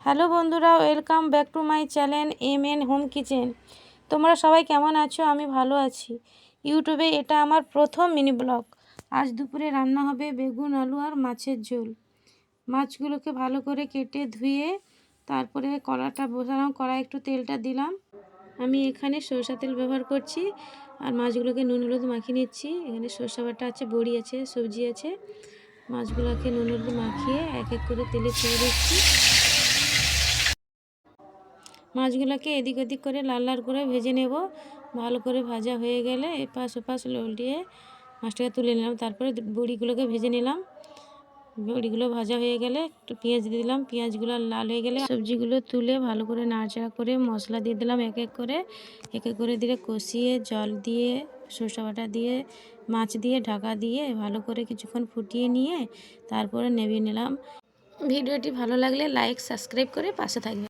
Hello বন্ধুরা, welcome back to my channel M home kitchen. তোমরা সবাই কেমন আছো? আমি ভালো আছি। ইউটিউবে এটা আমার প্রথম মিনি ব্লগ। আজ দুপুরে রান্না হবে বেগুন, আলু আর মাছের ঝোল। মাছগুলোকে ভালো করে কেটে ধুয়ে তারপরে কড়াটা বসালাম। কড়াই একটু তেলটা দিলাম। আমি এখানে সরষা তেল ব্যবহার করছি আর মাছগুলোকে নুন হলুদ মাখিয়ে নিচ্ছি। এখানে সরষা বাটা আছে, বড়ি আছে, সবজি আছে। মাছগুলোকে নুন হলুদ মাখিয়ে এক এক করে তেলে ছেড়ে দিচ্ছি। মাছগুলোকে এদিক ওদিক করে লাল লাল করে ভেজে নেব। ভালো করে ভাজা হয়ে গেলে এপাশ ওপাশ উল্টিয়ে মাছটাকে তুলে নিলাম। তারপরে বড়িগুলোকে ভেজে নিলাম। বড়িগুলো ভাজা হয়ে গেলে একটু পেঁয়াজ দিয়ে দিলাম। পেঁয়াজগুলো লাল হয়ে গেলে সবজিগুলো তুলে ভালো করে নাড়াচাড়া করে মশলা দিয়ে দিলাম এক এক করে দিয়ে কষিয়ে জল দিয়ে সরষে বাটা দিয়ে মাছ দিয়ে ঢাকা দিয়ে ভালো করে কিছুক্ষণ ফুটিয়ে নিয়ে তারপরে নেমে নিলাম। ভিডিওটি ভালো লাগলে লাইক সাবস্ক্রাইব করে পাশে থাকবে।